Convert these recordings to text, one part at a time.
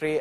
$3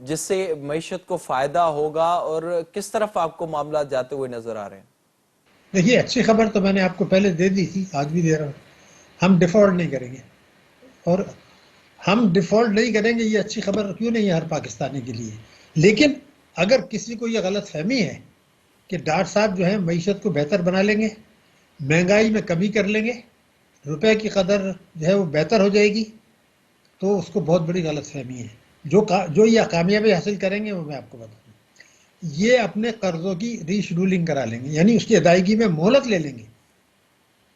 جس سے معیشت کو فائدہ ہوگا، اور کس طرف آپ کو معاملات جاتے ہوئے نظر آ رہے ہیں؟ دیکھیے اچھی خبر تو میں نے آپ کو پہلے دے دی تھی، آج بھی دے رہا ہوں، ہم ڈیفالٹ نہیں کریں گے، اور ہم ڈیفالٹ نہیں کریں گے یہ اچھی خبر کیوں نہیں ہے ہر پاکستانی کے لیے. لیکن اگر کسی کو یہ غلط فہمی ہے کہ ڈاکٹر صاحب جو ہے معیشت کو بہتر بنا لیں گے، مہنگائی میں کمی کر لیں گے، روپے کی قدر جو ہے وہ بہتر ہو جائے گی، تو اس کو بہت بڑی غلط فہمی ہے. جو یہ کامیابی حاصل کریں گے وہ میں آپ کو بتا دوں، یہ اپنے قرضوں کی ری شیڈولنگ کرا لیں گے، یعنی اس کی ادائیگی میں مہلت لے لیں گے.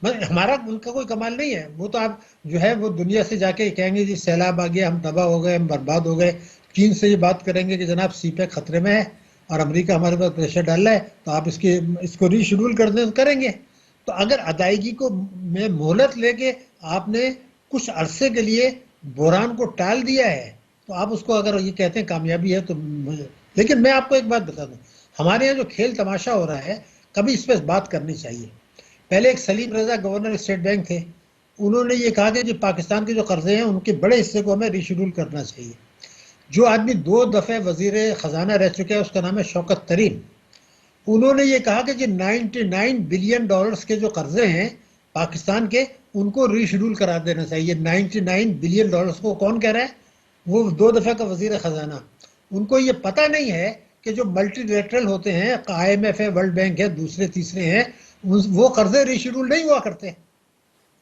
ہمارا ان کا کوئی کمال نہیں ہے، وہ تو آپ جو ہے وہ دنیا سے جا کے کہیں گے جی سیلاب آ گیا، ہم تباہ ہو گئے، ہم برباد ہو گئے. چین سے یہ بات کریں گے کہ جناب سی پیک خطرے میں ہے اور امریکہ ہمارے پاس پریشر ڈال رہا ہے، تو آپ اس کو ری شیڈول کر دیں تو کریں گے. تو اگر ادائیگی کو میں مہلت لے کے آپ نے کچھ عرصے کے لیے بحران کو ٹال دیا ہے، تو آپ اس کو اگر یہ کہتے ہیں کامیابی ہے تو لیکن میں آپ کو ایک بات بتا دوں، ہمارے یہاں جو کھیل تماشا ہو رہا ہے کبھی اس پہ بات کرنی چاہیے. پہلے ایک سلیم رضا گورنر اسٹیٹ بینک تھے، انہوں نے یہ کہا کہ جو پاکستان کے جو قرضے ہیں ان کے بڑے حصے کو ہمیں ری شیڈول کرنا چاہیے. جو آدمی 2 دفعہ وزیر خزانہ رہ چکے ہیں اس کا نام ہے شوکت ترین، انہوں نے یہ کہا کہ جو 99 بلین ڈالرز کے جو قرضے ہیں پاکستان کے ان کو ری شیڈول کرا دینا چاہیے. 99 بلین ڈالرز کو کون کہہ رہا ہے؟ وہ 2 دفعہ کا وزیر خزانہ. ان کو یہ پتہ نہیں ہے کہ جو ملٹی لیٹرل ہوتے ہیں، آئی ایم ایف ہے، ورلڈ بینک ہے، دوسرے تیسرے ہیں، وہ قرضے ری شیڈول نہیں ہوا کرتے.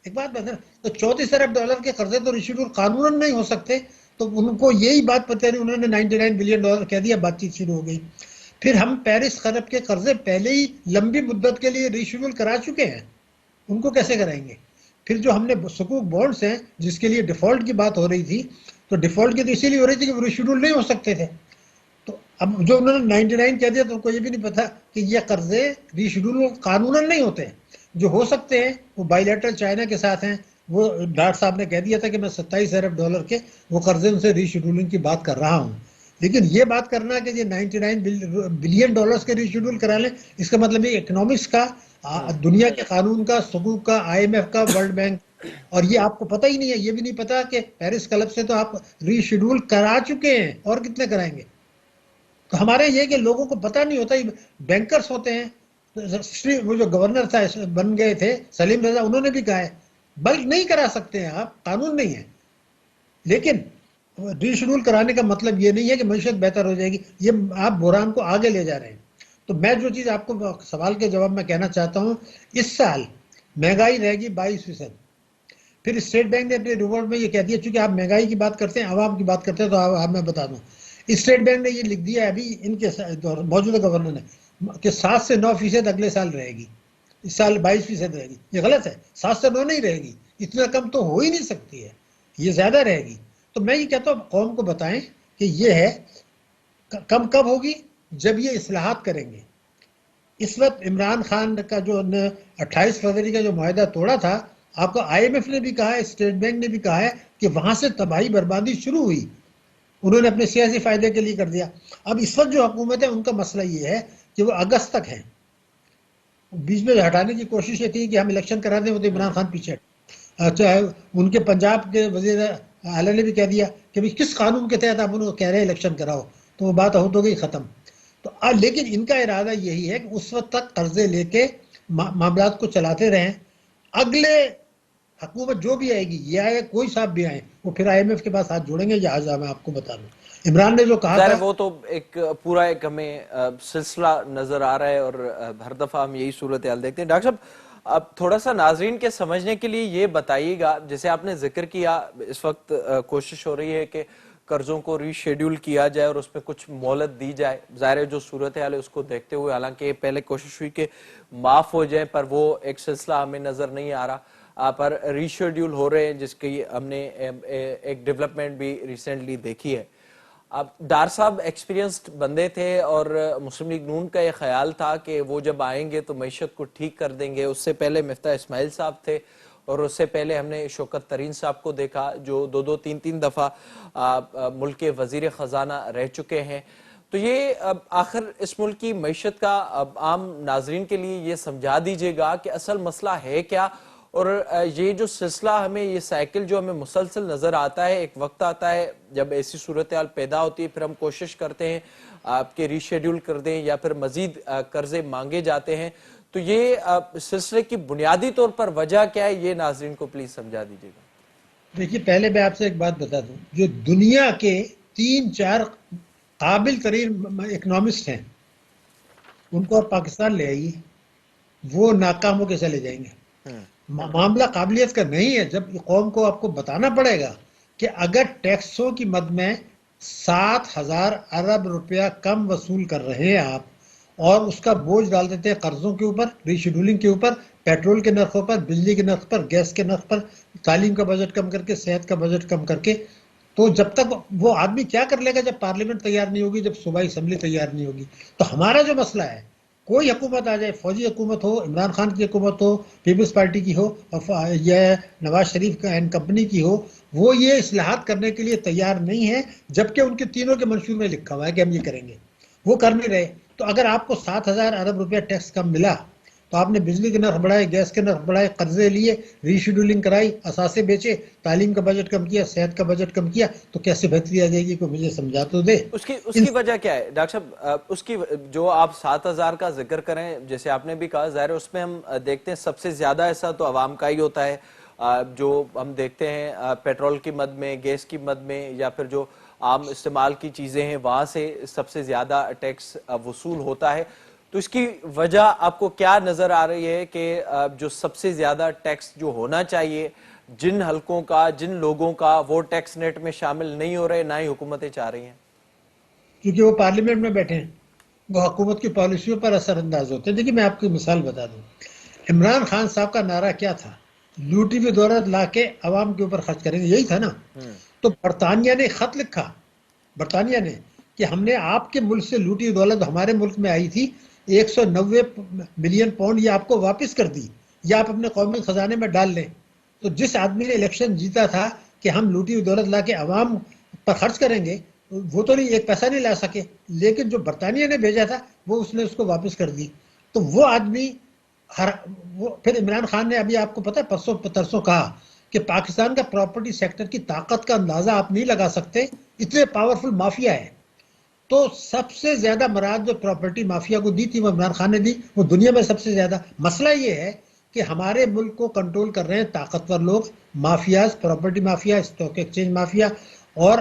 ایک بات بتا، تو 34 ارب ڈالر کے قرضے تو ری شیڈول قانوناً نہیں ہو سکتے. تو ان کو یہی بات پتہ نہیں، انہوں نے 99 بلین ڈالر کہہ دیا، بات چیت شروع ہو گئی. پھر ہم پیرس قرض کے قرضے پہلے ہی لمبی مدت کے لیے ری شیڈول کرا چکے ہیں، ان کو کیسے کرائیں گے؟ پھر جو ہم نے سکوک بانڈز ہیں جس کے لیے ڈیفالٹ کی بات ہو رہی تھی، تو ڈیفالٹ کی تو اسی لیے ہو رہی تھی کہ وہ ری شیڈول نہیں ہو سکتے تھے. تو اب جو انہوں نے 99 کہہ دیا تو ان کو یہ بھی نہیں پتا کہ یہ قرضے ری شیڈول قانوناً نہیں ہوتے. جو ہو سکتے ہیں وہ بائی لیٹرل چائنا کے ساتھ ہیں. وہ ڈاکٹر صاحب نے کہہ دیا تھا کہ میں 27 ارب ڈالر کے وہ قرضے ان سے ری شیڈولنگ کی بات کر رہا ہوں. لیکن یہ بات کرنا کہ یہ 99 بلین ڈالرز کے ری شیڈول کرا لیں، اس کا مطلب یہ اکنامکس کا، دنیا کے قانون کا، سکوک کا، آئی ایم ایف کا، ورلڈ بینک، اور یہ آپ کو پتہ ہی نہیں ہے. یہ بھی نہیں پتا کہ پیرس کلب سے تو آپ ری شیڈول کرا چکے ہیں، اور کتنے کرائیں گے. تو ہمارے یہ کہ لوگوں کو پتہ نہیں ہوتا، بینکرز ہوتے ہیں. وہ جو گورنر تھا بن گئے تھے سلیم رضا، انہوں نے بھی کہا ہے بلکہ نہیں کرا سکتے ہیں آپ، قانون نہیں ہے. لیکن ری شیڈول کرانے کا مطلب یہ نہیں ہے کہ معیشت بہتر ہو جائے گی، یہ آپ بحران کو آگے لے جا رہے ہیں. تو میں جو چیز آپ کو سوال کے جواب میں کہنا چاہتا ہوں، اس سال مہنگائی رہے گی 22%. پھر اسٹیٹ بینک نے اپنے رپورٹ میں یہ کہہ دیا، چونکہ آپ مہنگائی کی بات کرتے ہیں، عوام کی بات کرتے ہیں، تو آپ میں بتا دوں اسٹیٹ بینک نے یہ لکھ دیا ہے ابھی ان کے موجودہ گورنر نے کہ 7 سے 9% اگلے سال رہے گی، اس سال 22% رہے گی. یہ غلط ہے، 7 سے 9 نہیں رہے گی، اتنا کم تو ہو ہی نہیں سکتی ہے، یہ زیادہ رہے گی. تو میں یہ کہتا ہوں قوم کو بتائیں کہ یہ ہے کم کب ہوگی؟ جب یہ اصلاحات کریں گے. اس وقت عمران خان کا جو 28 فروری کا جو معاہدہ توڑا تھا، آپ کو آئی ایم ایف نے بھی کہا ہے، اسٹیٹ بینک نے بھی کہا ہے کہ وہاں سے تباہی بربادی شروع ہوئی، انہوں نے اپنے سیاسی فائدے کے لیے کر دیا. اب اس وقت جو حکومت ہے ان کا مسئلہ یہ ہے کہ وہ اگست تک ہیں، بیچ میں ہٹانے کی کوشش یہ تھی کہ ہم الیکشن کرا دیں، وہ تو عمران خان پیچھے. اچھا، ان کے پنجاب کے وزیر اعلیٰ نے بھی کہہ دیا کہ بھائی کس قانون کے تحت آپ ان کو کہہ رہے ہیں الیکشن کراؤ، تو وہ بات ہو گئی ختم. تو لیکن ان کا ارادہ یہی ہے کہ اس وقت تک قرضے لے کے معاملات کو چلاتے رہیں. اگلے حکومت جو بھی آئے گی، یہ آئے کوئی صاحب بھی آئے، وہ پھر آئی ایم ایف کے پاس ہاتھ جوڑیں گے. یہ میں آپ کو بتا دوں عمران نے جو کہا ظاہر ہے تھا، وہ تو ایک پورا ایک ہمیں سلسلہ نظر آ رہا ہے، اور ہر دفعہ ہم یہی صورتحال دیکھتے ہیں. ڈاکٹر صاحب اب تھوڑا سا ناظرین کے سمجھنے کے لیے یہ بتائیے گا، جیسے آپ نے ذکر کیا اس وقت کوشش ہو رہی ہے کہ قرضوں کو ری شیڈیول کیا جائے اور اس پہ کچھ مہلت دی جائے. ظاہر ہے جو صورتحال ہے اس کو دیکھتے ہوئے، حالانکہ پہلے کوشش ہوئی کہ معاف ہو جائیں، پر وہ ایک سلسلہ ہمیں نظر نہیں آ رہا، پر ری شیڈیول ہو رہے ہیں، جس کی ہم نے ایک ڈیولپمنٹ بھی ریسنٹلی دیکھی ہے. اب ڈار صاحب ایکسپیرینسڈ بندے تھے، اور مسلم لیگ نون کا یہ خیال تھا کہ وہ جب آئیں گے تو معیشت کو ٹھیک کر دیں گے. اس سے پہلے مفتاح اسماعیل صاحب تھے، اور اس سے پہلے ہم نے شوکت ترین صاحب کو دیکھا جو 2-3 دفعہ ملک کے وزیر خزانہ رہ چکے ہیں. تو یہ آخر اس ملک کی معیشت کا عام ناظرین کے لیے یہ سمجھا دیجئے گا کہ اصل مسئلہ ہے کیا، اور یہ جو سلسلہ ہمیں یہ سائیکل جو ہمیں مسلسل نظر آتا ہے، ایک وقت آتا ہے جب ایسی صورتحال پیدا ہوتی ہے، پھر ہم کوشش کرتے ہیں آپ کے ری شیڈیول کر دیں یا پھر مزید قرضے مانگے جاتے ہیں. تو یہ سلسلے کی بنیادی طور پر وجہ کیا ہے، یہ ناظرین کو پلیز سمجھا دیجیے گا. دیکھیے پہلے میں آپ سے ایک بات بتا دوں، جو دنیا کے 3-4 قابل ترین اکنامسٹ ہیں ان کو آپ پاکستان لے آئیے، وہ ناکام ہو کے چلے جائیں گے. معاملہ قابلیت کا نہیں ہے. جب قوم کو آپ کو بتانا پڑے گا کہ اگر ٹیکسوں کی مد میں 7,000 ارب روپیہ کم وصول کر رہے ہیں آپ، اور اس کا بوجھ ڈال دیتے ہیں قرضوں کے اوپر، ری شیڈولنگ کے اوپر، پیٹرول کے نرخوں پر، بجلی کے نرخ پر، گیس کے نرخ پر، تعلیم کا بجٹ کم کر کے، صحت کا بجٹ کم کر کے، تو جب تک وہ آدمی کیا کر لے گا جب پارلیمنٹ تیار نہیں ہوگی، جب صوبائی اسمبلی تیار نہیں ہوگی. تو ہمارا جو مسئلہ ہے، کوئی حکومت آ جائے، فوجی حکومت ہو، عمران خان کی حکومت ہو، پیپلز پارٹی کی ہو، یا نواز شریف کا اینڈ کمپنی کی ہو، وہ یہ اصلاحات کرنے کے لیے تیار نہیں ہے، جبکہ ان کے تینوں کے منشور میں لکھا ہوا ہے کہ ہم یہ کریں گے. وہ کر نہیں رہے. تو اگر آپ کو 7,000 ارب روپیہ ٹیکس کم ملا تو آپ نے بجلی کے نرخ بڑھائے، گیس کے نرخ بڑھائے، قرضے لیے، ری شیڈولنگ کرائی، اثاثے بیچے، تعلیم کا بجٹ کم کیا، صحت کا بجٹ کم کیا، تو کیسے بہتری آ جائے گی؟ کوئی مجھے سمجھا تو دے. اس کی وجہ کیا ہے ڈاکٹر صاحب؟ اس کی جو آپ 7,000 کا ذکر کریں، جیسے آپ نے بھی کہا، ظاہر ہے اس میں ہم دیکھتے ہیں سب سے زیادہ ایسا تو عوام کا ہی ہوتا ہے. جو ہم دیکھتے ہیں پیٹرول کی مد میں، گیس کی مد میں، یا پھر جو عام استعمال کی چیزیں ہیں وہاں سے سب سے زیادہ ٹیکس وصول ہوتا ہے. تو اس کی وجہ آپ کو کیا نظر آ رہی ہے کہ جو سب سے زیادہ ٹیکس جو ہونا چاہیے جن حلقوں کا، جن لوگوں کا، وہ ٹیکس نیٹ میں شامل نہیں ہو رہے، نہ ہی حکومتیں چاہ رہی ہیں؟ کیونکہ وہ پارلیمنٹ میں بیٹھے ہیں، وہ حکومت کی پالیسیوں پر اثر انداز ہوتے ہیں. دیکھیے میں آپ کو مثال بتا دوں، عمران خان صاحب کا نعرہ کیا تھا؟ لوٹی ہوئی دولت لا کے عوام کے اوپر خرچ کریں گے، یہی تھا نا. تو برطانیہ نے خط لکھا، برطانیہ نے، کہ ہم نے آپ کے ملک سے لوٹی ہوئی دولت ہمارے ملک میں آئی تھی 190 ملین پاؤنڈ، یہ آپ کو واپس کر دی، یا آپ اپنے قومی خزانے میں ڈال لیں. تو جس آدمی نے الیکشن جیتا تھا کہ ہم لوٹی ہوئی دولت لا کے عوام پر خرچ کریں گے، وہ تو نہیں، ایک پیسہ نہیں لا سکے، لیکن جو برطانیہ نے بھیجا تھا وہ اس نے اس کو واپس کر دی. تو وہ آدمی پھر عمران خان نے ابھی آپ کو پتا پرسوں ترسوں کہا کہ پاکستان کا پراپرٹی سیکٹر کی طاقت کا اندازہ آپ نہیں لگا سکتے، اتنے پاورفل مافیا ہے. تو سب سے زیادہ مراد جو پراپرٹی مافیا کو دی تھی وہ عمران خان نے دی، وہ دنیا میں سب سے زیادہ. مسئلہ یہ ہے کہ ہمارے ملک کو کنٹرول کر رہے ہیں طاقتور لوگ، mafias, property mafia, stock exchange mafia, اور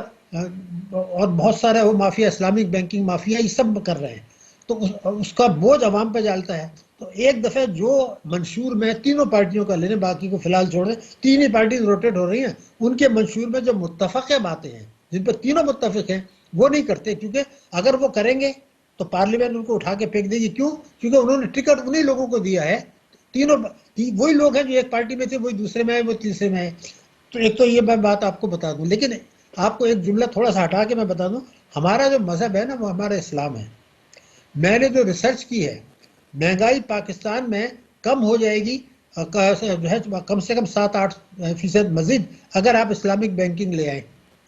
بہت سارے وہ مافیا، اسلامک بینکنگ مافیا، یہ سب کر رہے ہیں. تو اس کا بوجھ عوام پہ ڈالتا ہے. تو ایک دفعہ جو منشور میں تینوں پارٹیوں کا لینے، باقی کو فی الحال چھوڑیں، تین ہی پارٹیز روٹیٹ ہو رہی ہیں، ان کے منشور میں جو متفق باتیں ہیں، جن پہ تینوں متفق ہیں، وہ نہیں کرتے. کیونکہ اگر وہ کریں گے تو پارلیمنٹ ان کو اٹھا کے پھینک دے گی. کیوں؟ کیونکہ انہوں نے ٹکٹ انہی لوگوں کو دیا ہے. تینوں وہی لوگ ہیں جو ایک پارٹی میں تھے، وہی دوسرے میں آئے، وہ تیسرے میں آئے. تو ایک تو یہ میں بات آپ کو بتا دوں، لیکن آپ کو ایک جملہ تھوڑا سا ہٹا کے میں بتا دوں، ہمارا جو مذہب ہے نا وہ ہمارا اسلام ہے. میں نے جو ریسرچ کی ہے، مہنگائی پاکستان میں کم ہو جائے گی کم سے کم 7-8% مزید اگر آپ اسلامک بینکنگ لے آئیں.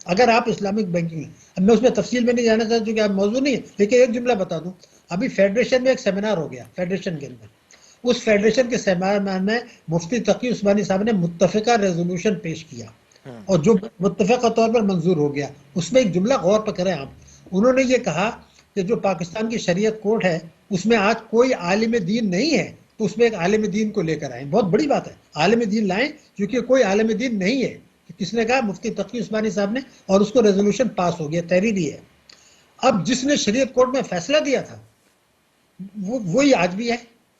اگر آپ اسلامک بینکنگ لیں، اب میں اس میں تفصیل میں نہیں جانا چاہتا کیونکہ آپ موضوع نہیں ہے، لیکن ایک جملہ بتا دوں. ابھی فیڈریشن میں ایک سیمینار ہو گیا، فیڈریشن کے اندر، اس فیڈریشن کے سیمینار میں مفتی تقی عثمانی صاحب نے متفقہ ریزولوشن پیش کیا، اور جو متفقہ طور پر منظور ہو گیا. اس میں ایک جملہ غور پر کریں آپ. انہوں نے یہ کہا کہ جو پاکستان کی شریعت کوڈ ہے اس میں آج کوئی عالم دین نہیں ہے، تو اس میں ایک عالم دین کو لے کر آئیں. بہت بڑی بات ہے، عالم دین لائیں، کیونکہ کوئی عالم دین نہیں ہے. کس نے کہا؟ مفتی تقی عثمانی صاحب نے، اور اس کو ریزولوشن پاس ہو گیا، تحریری ہے. اب جس نے شریعت کوڈ میں فیصلہ دیا تھا وہی آج بھی ہے.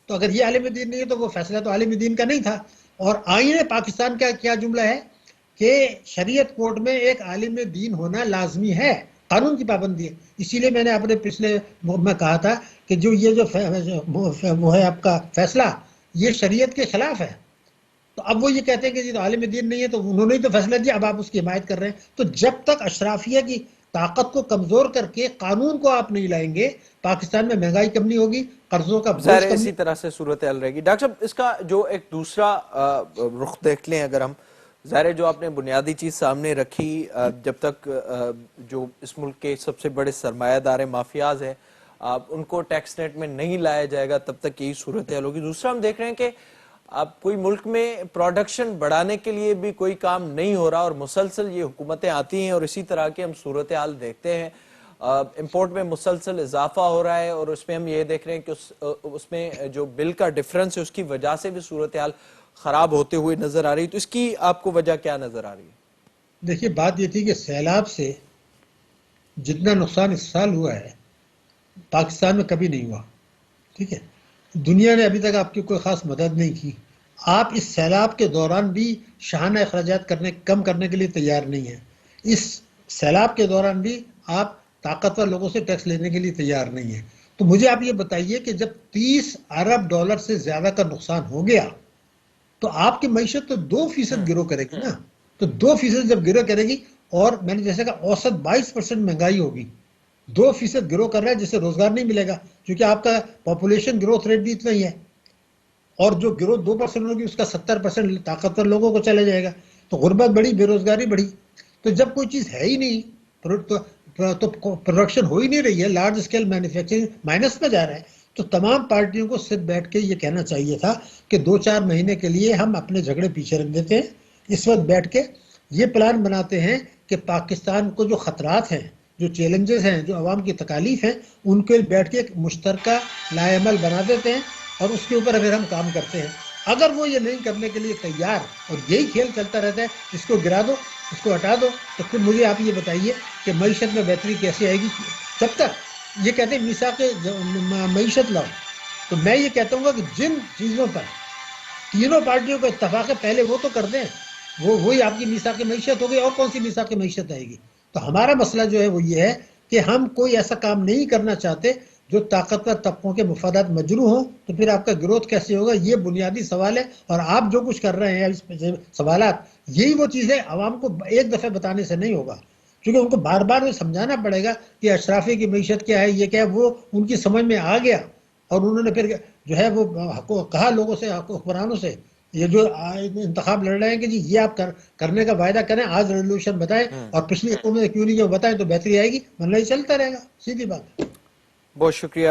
تو اگر یہ عالم دین نہیں ہے تو وہ فیصلہ تو عالم دین کا نہیں تھا. اور آئین پاکستان کا کیا جملہ ہے کہ شریعت کوڈ میں ایک عالم دین ہونا لازمی ہے، قانون کی پابندی ہے. اسی لیے میں نے اپنے پچھلے میں کہا تھا کہ جو یہ جو وہ ہے آپ کا فیصلہ، یہ شریعت کے خلاف ہے. تو اب وہ یہ کہتے ہیں کہ جو عالم دین نہیں ہے تو انہوں نے تو فیصلہ دیا، اب آپ اس کی حمایت کر رہے ہیں. تو جب تک اشرافیہ کی طاقت کو کمزور کر کے قانون کو آپ نہیں لائیں گے، پاکستان میں مہنگائی کم نہیں ہوگی، قرضوں کا ظاہر بوجھ ہے کم اسی نہیں. طرح سے صورتحال رہے گی. ڈاکٹر صاحب اس کا جو ایک دوسرا رخ دیکھ لیں اگر ہم، ظاہر ہے جو آپ نے بنیادی چیز سامنے رکھی، جب تک جو اس ملک کے سب سے بڑے سرمایہ دار مافیاز ہیں ان کو ٹیکس نیٹ میں نہیں لایا جائے گا تب تک یہی صورتحال ہوگی. دوسرا ہم دیکھ رہے ہیں کہ اب کوئی ملک میں پروڈکشن بڑھانے کے لیے بھی کوئی کام نہیں ہو رہا اور مسلسل یہ حکومتیں آتی ہیں اور اسی طرح کے ہم صورتحال دیکھتے ہیں. امپورٹ میں مسلسل اضافہ ہو رہا ہے اور اس میں ہم یہ دیکھ رہے ہیں کہ اس میں جو بل کا ڈفرنس ہے اس کی وجہ سے بھی صورتحال خراب ہوتے ہوئے نظر آ رہی ہے. تو اس کی آپ کو وجہ کیا نظر آ رہی ہے؟ دیکھیے بات یہ تھی کہ سیلاب سے جتنا نقصان اس سال ہوا ہے پاکستان میں کبھی نہیں ہوا. ٹھیک ہے، دنیا نے ابھی تک آپ کی کوئی خاص مدد نہیں کی. آپ اس سیلاب کے دوران بھی شاہانہ اخراجات کم کرنے کے لیے تیار نہیں ہیں. اس سیلاب کے دوران بھی آپ طاقتور لوگوں سے ٹیکس لینے کے لیے تیار نہیں ہیں. تو مجھے آپ یہ بتائیے کہ جب 30 ارب ڈالر سے زیادہ کا نقصان ہو گیا تو آپ کی معیشت تو 2% گرو کرے گی نا. تو 2% جب گرو کرے گی اور میں نے جیسے کہا اوسط 22% مہنگائی ہوگی، 2% گرو کر رہا ہے جس سے روزگار نہیں ملے گا کیونکہ آپ کا پاپولیشن گروتھ ریٹ بھی اتنا ہی ہے، اور جو گروتھ 2% ہوگی اس کا 70% طاقتور لوگوں کو چلے جائے گا. تو غربت بڑھی، بے روزگاری بڑھی. تو جب کوئی چیز ہے ہی نہیں تو پروڈکشن ہو ہی نہیں رہی ہے، لارج اسکیل مینوفیکچرنگ مائنس میں جا رہا ہے. تو تمام پارٹیوں کو صرف بیٹھ کے یہ کہنا چاہیے تھا کہ 2-4 مہینے کے لیے ہم اپنے جھگڑے پیچھے رکھ دیتے ہیں. اس وقت بیٹھ کے یہ پلان بناتے ہیں کہ پاکستان کو جو خطرات ہیں، جو چیلنجز ہیں، جو عوام کی تکالیف ہیں، ان کے بیٹھ کے ایک مشترکہ لائے عمل بنا دیتے ہیں اور اس کے اوپر پھر ہم کام کرتے ہیں. اگر وہ یہ نہیں کرنے کے لیے تیار اور یہی کھیل چلتا رہتا ہے، اس کو گرا دو، اس کو ہٹا دو، تو پھر مجھے آپ یہ بتائیے کہ معیشت میں بہتری کیسے آئے گی؟ جب تک یہ کہتے ہیں میثاق معیشت لاؤ، تو میں یہ کہتا ہوں کہ جن چیزوں پر تینوں پارٹیوں کا اتفاق ہے پہلے وہ تو کر دیں، وہی آپ کی میثاق معیشت ہوگی. اور کون سی میثاق معیشت آئے گی؟ تو ہمارا مسئلہ جو ہے وہ یہ ہے کہ ہم کوئی ایسا کام نہیں کرنا چاہتے جو طاقتور طبقوں کے مفادات مجروح ہوں. تو پھر آپ کا گروتھ کیسے ہوگا؟ یہ بنیادی سوال ہے. اور آپ جو کچھ کر رہے ہیں اس سوالات، یہی وہ چیزیں عوام کو ایک دفعہ بتانے سے نہیں ہوگا، کیونکہ ان کو بار بار سمجھانا پڑے گا کہ اشرافی کی معیشت کیا ہے، یہ کیا ہے. وہ ان کی سمجھ میں آ گیا اور انہوں نے پھر جو ہے وہ کہا لوگوں سے، حکمرانوں سے، یہ جو انتخاب لڑ رہے ہیں کہ جی یہ آپ کرنے کا وعدہ کریں، آج ریزولوشن بتائیں اور پچھلی حکومت میں کیوں نہیں جو بتائیں تو بہتری آئے گی، ورنہ یہ چلتا رہے گا. سیدھی بات. بہت شکریہ